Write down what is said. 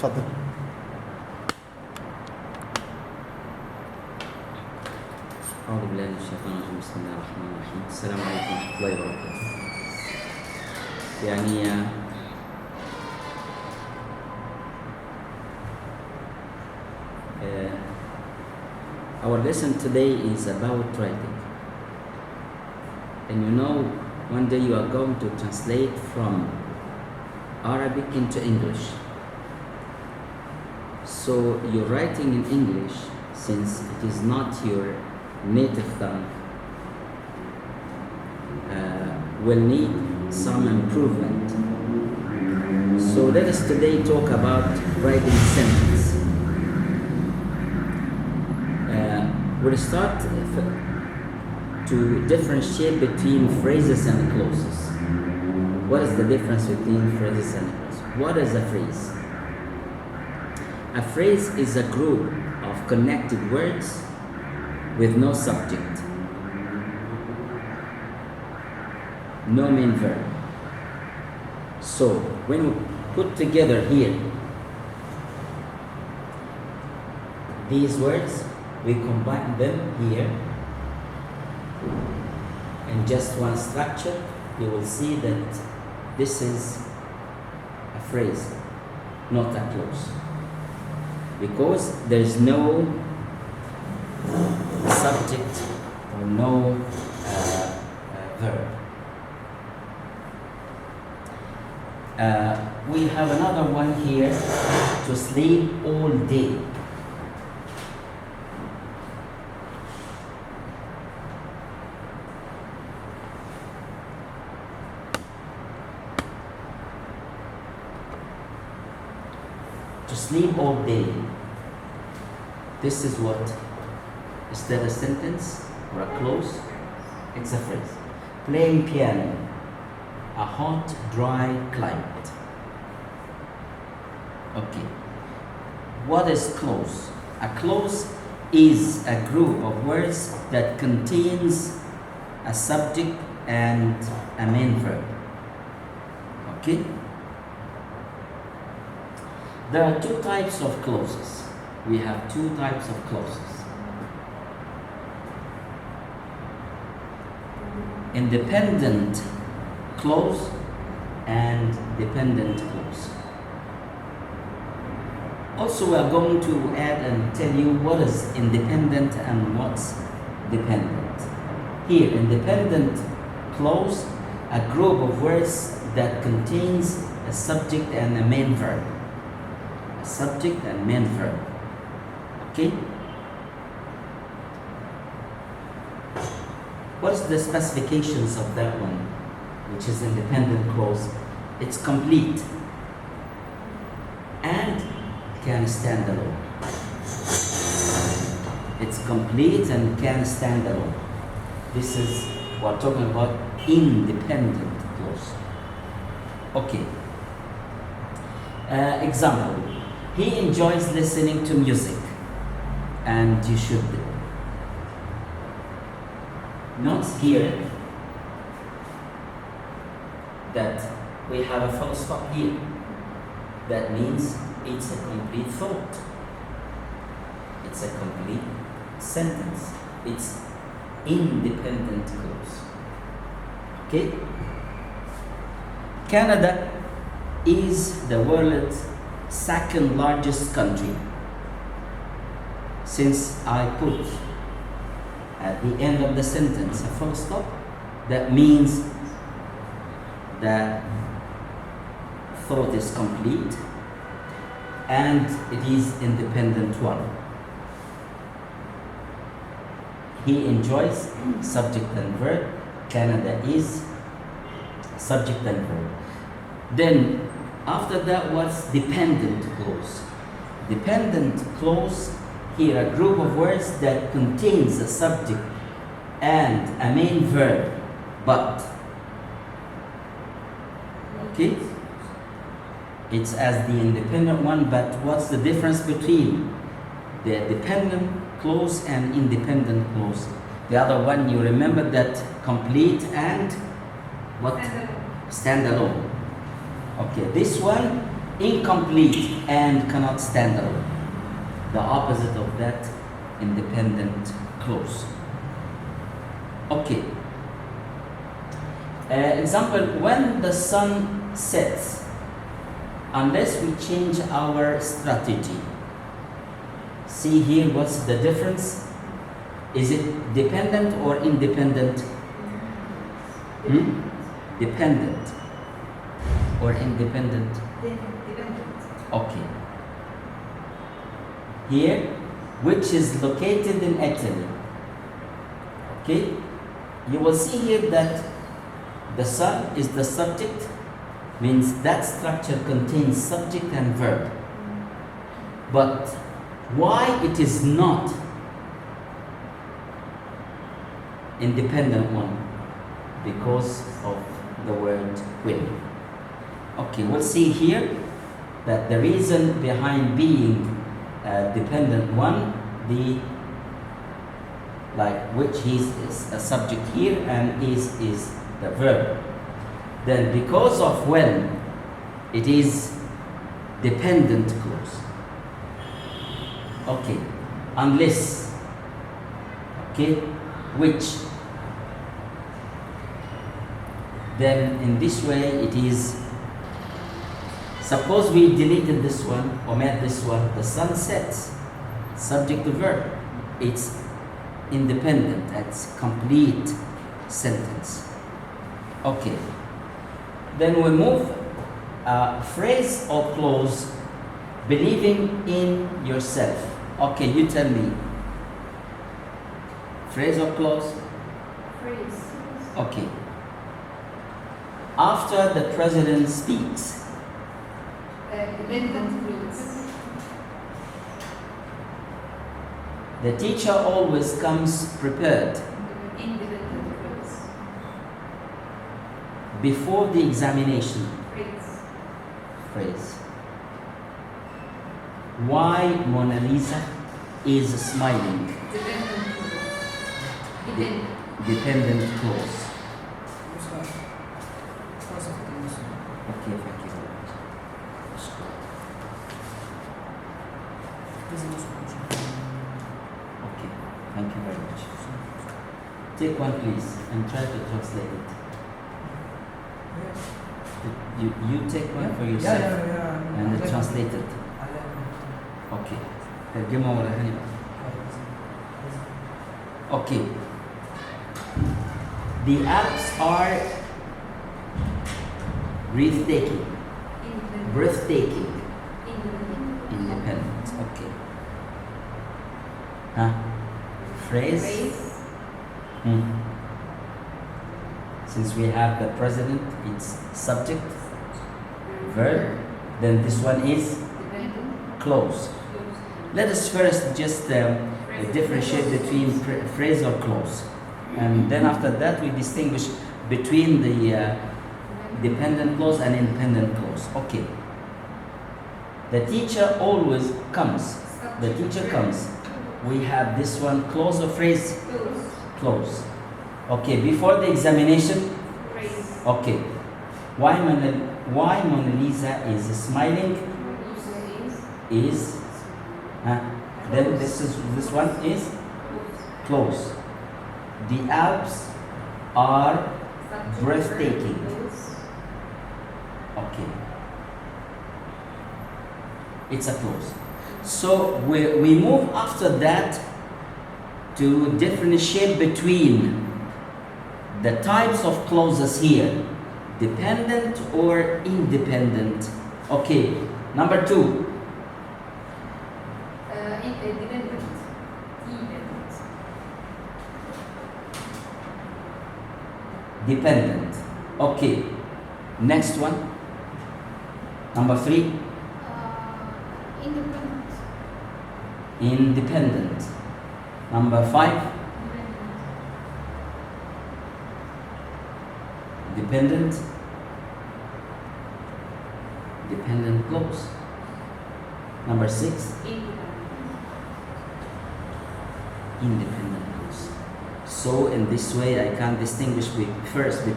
اتفضل. أعوذ بالله من الشيطان الرجيم. بسم الله الرحمن الرحيم. السلام عليكم ورحمة الله وبركاته. Our lesson today is about writing. And you know, one day you are going to translate from Arabic into English. So you're writing in English, since it is not your native tongue, will need some improvement. So let us today talk about writing sentence. We'll start to differentiate between phrases and clauses. What is the difference between phrases and clauses? What is a phrase? A phrase is a group of connected words with no subject, no main verb. So when we put together here these words, we combine them here in just one structure, you will see that this is a phrase, not a clause, because there is no subject or no verb. We have another one here: to sleep all day. To sleep all day. This is what, is that a sentence or a clause? It's a phrase. Playing piano, a hot, dry climate. Okay. What is clause? A clause is a group of words that contains a subject and a main verb. Okay? There are two types of clauses. We have two types of clauses. Independent clause and dependent clause. Also, we are going to add and tell you what is independent and what's dependent. Here, independent clause, a group of words that contains a subject and a main verb. A subject and main verb. Okay? What's the specifications of that one, which is independent clause? It's complete and can stand alone. It's complete and can stand alone. This is what we're talking about, independent clause. Okay. Example. He enjoys listening to music, and you should not hear that we have a full stop here. That means it's a complete thought. It's a complete sentence. It's independent clause. Okay? Canada is the world's second largest country. Since I put at the end of the sentence a full stop, that means the thought is complete and it is independent one. He enjoys, subject and verb. Canada is subject and verb. Then after that, what's dependent clause? Dependent clause, here a group of words that contains a subject and a main verb, but. Okay? It's as the independent one, but what's the difference between the dependent clause and independent clause? The other one, you remember that complete and what? Stand alone. Okay, this one incomplete and cannot stand alone. The opposite of that, independent clause. Okay. Example, when the sun sets, unless we change our strategy. See here, what's the difference? Is it dependent or independent? Dependent or independent? Dependent. Okay. Here, which is located in Italy. Okay? You will see here that the sun is the subject, means that structure contains subject and verb. But why it is not independent one? Because of the word will. Okay, we'll see here that the reason behind being dependent one, which is a subject here and is the verb. Then because of when, it is dependent clause. Okay, unless, okay, which, then in this way it is, suppose we deleted this one, omit this one, the sun sets, subject to verb, it's independent, that's complete sentence. Okay, then we move phrase or clause, believing in yourself. Okay, you tell me. Phrase or clause? Phrase. Okay. After the president speaks. Dependent clause. The teacher always comes prepared. Independent clause. Before the examination. Phrase. Phrase. Why Mona Lisa is smiling. Dependent clause. Dependent clause. Okay, thank you very much. Okay, thank you very much. Take one please and try to translate it. You take one for yourself and translate it. Okay. ترجمة ولا هني بقى. Okay. The Alps are breathtaking. Breathtaking. Independent. Okay. Huh? Phrase? Since we have the president, it's subject, verb, then this one is clause. Let us first just differentiate between phrase or clause. And then after that we distinguish between the dependent clause and independent clause. Okay. The teacher always comes. The teacher comes. We have this one, clause or phrase? Clause. Okay, before the examination? Phrase. Okay. Why Mona Lisa is smiling? Is then this one is close. The Alps are breathtaking. Okay, it's a close. So we move after that to differentiate between the types of clauses here, dependent or independent. Okay, number 2. Dependent. Dependent. Okay. Next one. Number 3. Independent. Independent. Number 5. Dependent. Dependent clause. Number 6. Independent clause. So in this way I can distinguish first between